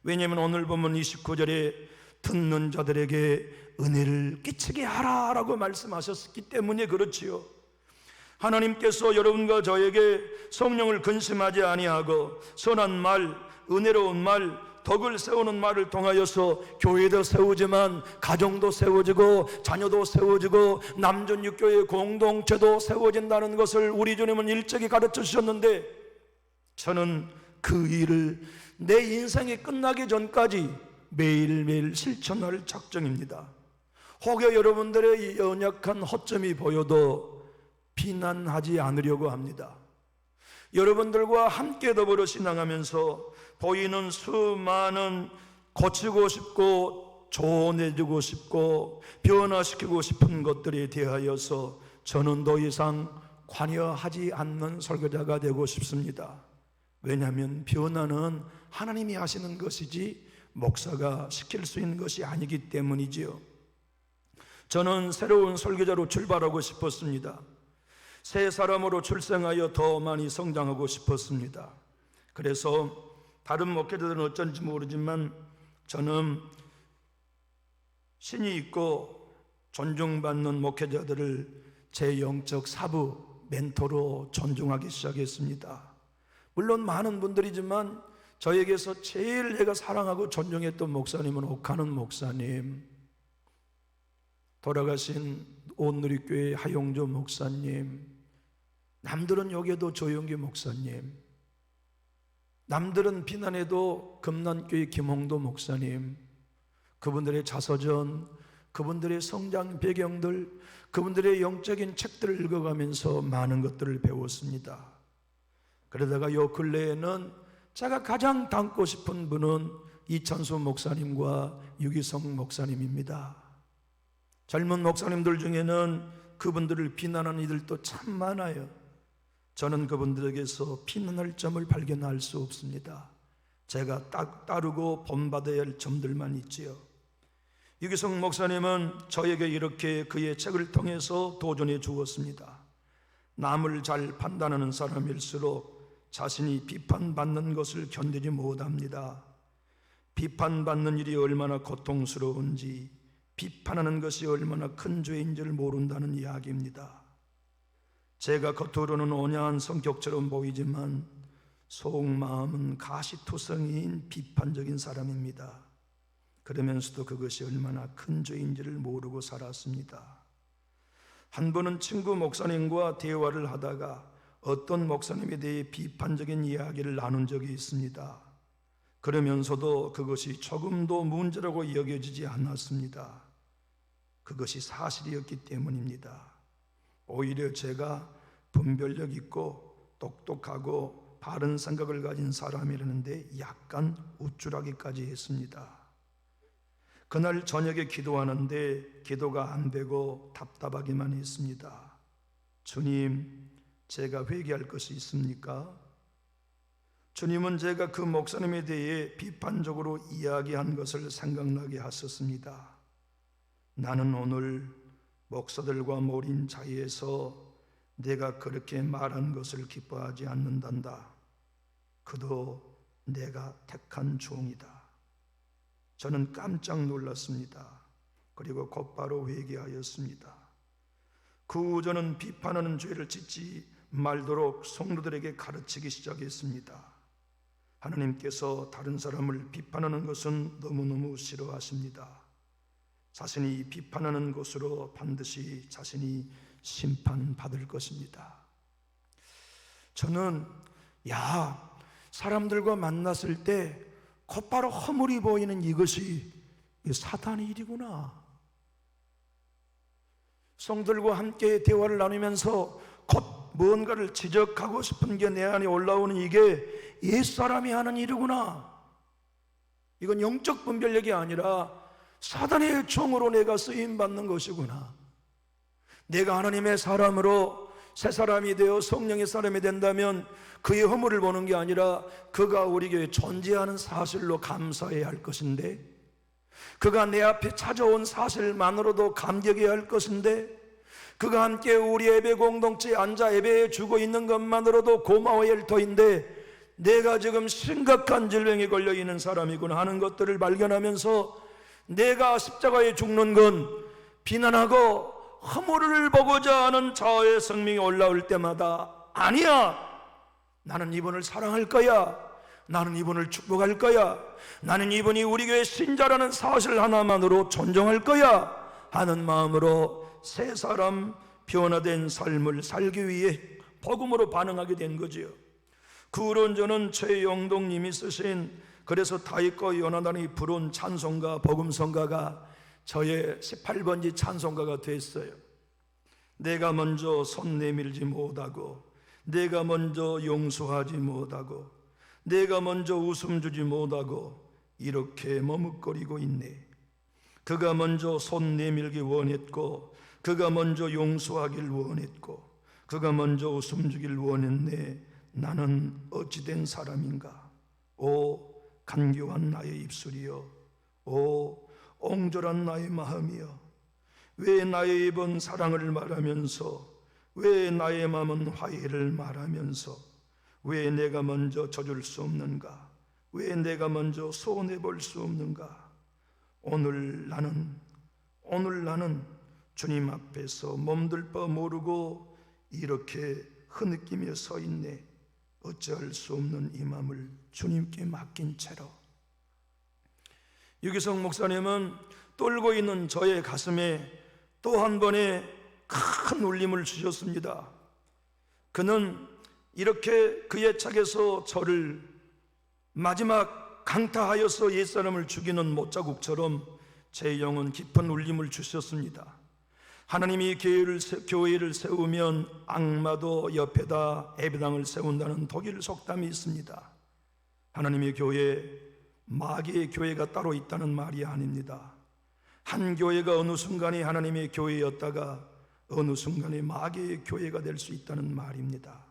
왜냐하면 오늘 보면 29절에 듣는 자들에게 은혜를 끼치게 하라라고 말씀하셨기 때문에 그렇지요. 하나님께서 여러분과 저에게 성령을 근심하지 아니하고 선한 말, 은혜로운 말, 덕을 세우는 말을 통하여서 교회도 세우지만 가정도 세워지고 자녀도 세워지고 남존육교의 공동체도 세워진다는 것을 우리 주님은 일찍이 가르쳐 주셨는데, 저는 그 일을 내 인생이 끝나기 전까지 매일매일 실천할 작정입니다. 혹여 여러분들의 연약한 허점이 보여도 비난하지 않으려고 합니다. 여러분들과 함께 더불어 신앙하면서 보이는 수많은 고치고 싶고 조언해주고 싶고 변화시키고 싶은 것들에 대하여서 저는 더 이상 관여하지 않는 설교자가 되고 싶습니다. 왜냐하면 변화는 하나님이 하시는 것이지 목사가 시킬 수 있는 것이 아니기 때문이지요. 저는 새로운 설교자로 출발하고 싶었습니다. 새 사람으로 출생하여 더 많이 성장하고 싶었습니다. 그래서 다른 목회자들은 어쩐지 모르지만 저는 신이 있고 존중받는 목회자들을 제 영적 사부 멘토로 존중하기 시작했습니다. 물론 많은 분들이지만 저에게서 제일 제가 사랑하고 존중했던 목사님은 옥하는 목사님, 돌아가신 온누리교회 하용조 목사님, 남들은 여기에도 조영기 목사님, 남들은 비난해도 금난교회 김홍도 목사님, 그분들의 자서전, 그분들의 성장 배경들, 그분들의 영적인 책들을 읽어가면서 많은 것들을 배웠습니다. 그러다가 요 근래에는 제가 가장 닮고 싶은 분은 이찬수 목사님과 유기성 목사님입니다. 젊은 목사님들 중에는 그분들을 비난하는 이들도 참 많아요. 저는 그분들에게서 비난할 점을 발견할 수 없습니다. 제가 따르고 본받아야 할 점들만 있지요. 유기성 목사님은 저에게 이렇게 그의 책을 통해서 도전해 주었습니다. 남을 잘 판단하는 사람일수록 자신이 비판받는 것을 견디지 못합니다. 비판받는 일이 얼마나 고통스러운지, 비판하는 것이 얼마나 큰 죄인지를 모른다는 이야기입니다. 제가 겉으로는 온양한 성격처럼 보이지만 속마음은 가시투성이인 비판적인 사람입니다. 그러면서도 그것이 얼마나 큰 죄인지를 모르고 살았습니다. 한 번은 친구 목사님과 대화를 하다가 어떤 목사님에 대해 비판적인 이야기를 나눈 적이 있습니다. 그러면서도 그것이 조금도 문제라고 여겨지지 않았습니다. 그것이 사실이었기 때문입니다. 오히려 제가 분별력 있고 똑똑하고 바른 생각을 가진 사람이라는데 약간 우쭐하기까지 했습니다. 그날 저녁에 기도하는데 기도가 안 되고 답답하기만 했습니다. 주님, 제가 회개할 것이 있습니까? 주님은 제가 그 목사님에 대해 비판적으로 이야기한 것을 생각나게 하셨습니다. 나는 오늘 목사들과 모인 자리에서 내가 그렇게 말한 것을 기뻐하지 않는단다. 그도 내가 택한 종이다. 저는 깜짝 놀랐습니다. 그리고 곧바로 회개하였습니다. 그 후 저는 비판하는 죄를 짓지 말도록 성도들에게 가르치기 시작했습니다. 하나님께서 다른 사람을 비판하는 것은 너무너무 싫어하십니다. 자신이 비판하는 것으로 반드시 자신이 심판받을 것입니다. 저는 사람들과 만났을 때 곧바로 허물이 보이는 이것이 사탄의 일이구나. 성들과 함께 대화를 나누면서 곧 무언가를 지적하고 싶은 게 내 안에 올라오는 이게 옛사람이 하는 일이구나. 이건 영적 분별력이 아니라 사단의 총으로 내가 쓰임받는 것이구나. 내가 하나님의 사람으로 새 사람이 되어 성령의 사람이 된다면 그의 허물을 보는 게 아니라 그가 우리 교회에 존재하는 사실로 감사해야 할 것인데, 그가 내 앞에 찾아온 사실만으로도 감격해야 할 것인데, 그가 함께 우리 예배 공동체에 앉아 예배해 주고 있는 것만으로도 고마워야 할 터인데, 내가 지금 심각한 질병에 걸려 있는 사람이구나 하는 것들을 발견하면서 내가 십자가에 죽는 건 비난하고 허물을 보고자 하는 자아의 성명이 올라올 때마다 아니야, 나는 이분을 사랑할 거야, 나는 이분을 축복할 거야, 나는 이분이 우리 교회 신자라는 사실 하나만으로 존중할 거야 하는 마음으로 새 사람 변화된 삶을 살기 위해 복음으로 반응하게 된 거지요. 그 후로 저는 최영동님이 쓰신 그래서 다윗과 요나단이 부른 찬송가 복음성가가 저의 18번지 찬송가가 됐어요. 내가 먼저 손 내밀지 못하고, 내가 먼저 용서하지 못하고, 내가 먼저 웃음 주지 못하고 이렇게 머뭇거리고 있네. 그가 먼저 손 내밀기 원했고, 그가 먼저 용서하길 원했고, 그가 먼저 웃음 주길 원했네. 나는 어찌된 사람인가. 오 간교한 나의 입술이여, 오 옹졸한 나의 마음이여, 왜 나의 입은 사랑을 말하면서, 왜 나의 마음은 화해를 말하면서, 왜 내가 먼저 져줄 수 없는가, 왜 내가 먼저 손해볼 수 없는가. 오늘 나는 주님 앞에서 몸둘 바 모르고 이렇게 흐느끼며 서 있네. 어찌할 수 없는 이 마음을 주님께 맡긴 채로. 유기성 목사님은 떨고 있는 저의 가슴에 또 한 번의 큰 울림을 주셨습니다. 그는 이렇게 그의 책에서 저를 마지막 강타하여서 옛사람을 죽이는 못자국처럼 제 영혼 깊은 울림을 주셨습니다. 하나님이 교회를 세우면 악마도 옆에다 예배당을 세운다는 독일 속담이 있습니다. 하나님의 교회, 마귀의 교회가 따로 있다는 말이 아닙니다. 한 교회가 어느 순간에 하나님의 교회였다가 어느 순간에 마귀의 교회가 될 수 있다는 말입니다.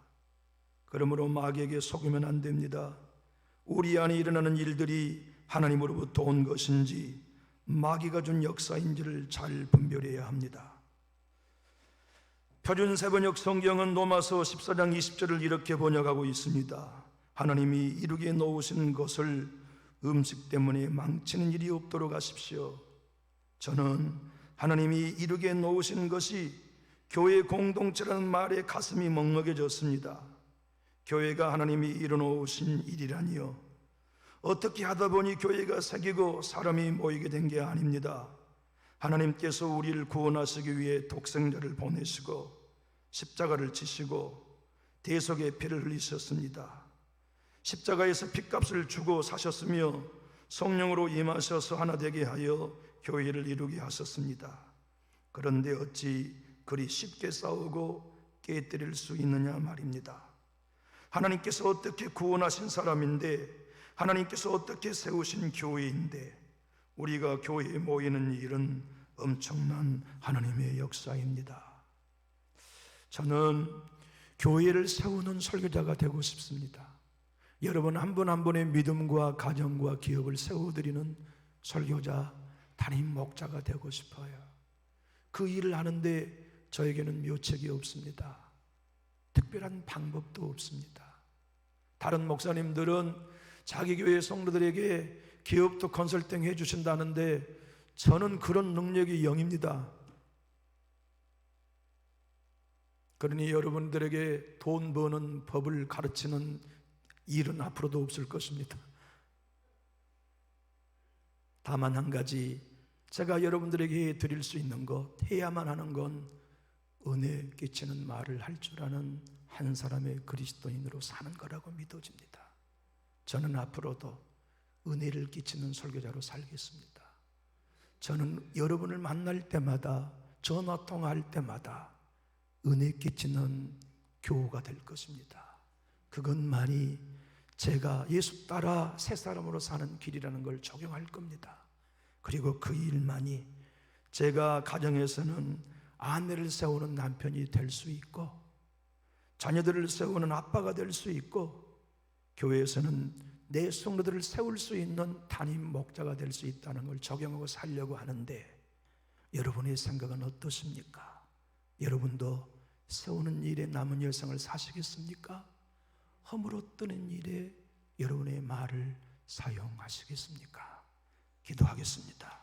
그러므로 마귀에게 속으면 안 됩니다. 우리 안에 일어나는 일들이 하나님으로부터 온 것인지 마귀가 준 역사인지를 잘 분별해야 합니다. 표준 세번역 성경은 로마서 14장 20절을 이렇게 번역하고 있습니다. 하나님이 이루게 놓으신 것을 음식 때문에 망치는 일이 없도록 하십시오. 저는 하나님이 이루게 놓으신 것이 교회 공동체라는 말에 가슴이 먹먹해졌습니다. 교회가 하나님이 이뤄놓으신 일이라니요, 어떻게 하다 보니 교회가 생기고 사람이 모이게 된 게 아닙니다. 하나님께서 우리를 구원하시기 위해 독생자를 보내시고 십자가를 지시고 대속의 피를 흘리셨습니다. 십자가에서 핏값을 주고 사셨으며 성령으로 임하셔서 하나 되게 하여 교회를 이루게 하셨습니다. 그런데 어찌 그리 쉽게 싸우고 깨뜨릴 수 있느냐 말입니다. 하나님께서 어떻게 구원하신 사람인데, 하나님께서 어떻게 세우신 교회인데 우리가 교회에 모이는 일은 엄청난 하나님의 역사입니다. 저는 교회를 세우는 설교자가 되고 싶습니다. 여러분 한 분 한 분의 믿음과 가정과 기업을 세워드리는 설교자, 담임 목자가 되고 싶어요. 그 일을 하는데 저에게는 묘책이 없습니다. 특별한 방법도 없습니다. 다른 목사님들은 자기 교회 성도들에게 기업도 컨설팅 해주신다는데 저는 그런 능력이 0입니다. 그러니 여러분들에게 돈 버는 법을 가르치는 일은 앞으로도 없을 것입니다. 다만 한 가지, 제가 여러분들에게 드릴 수 있는 것, 해야만 하는 건 은혜 끼치는 말을 할 줄 아는 한 사람의 그리스도인으로 사는 거라고 믿어집니다. 저는 앞으로도 은혜를 끼치는 설교자로 살겠습니다. 저는 여러분을 만날 때마다, 전화 통화할 때마다 은혜 끼치는 교우가 될 것입니다. 그것만이 제가 예수 따라 새 사람으로 사는 길이라는 걸 적용할 겁니다. 그리고 그 일만이 제가 가정에서는 아내를 세우는 남편이 될 수 있고, 자녀들을 세우는 아빠가 될 수 있고, 교회에서는 내 성도들을 세울 수 있는 담임 목자가 될 수 있다는 걸 적용하고 살려고 하는데, 여러분의 생각은 어떠십니까? 여러분도 세우는 일에 남은 여생을 사시겠습니까? 허물어 뜨는 일에 여러분의 말을 사용하시겠습니까? 기도하겠습니다.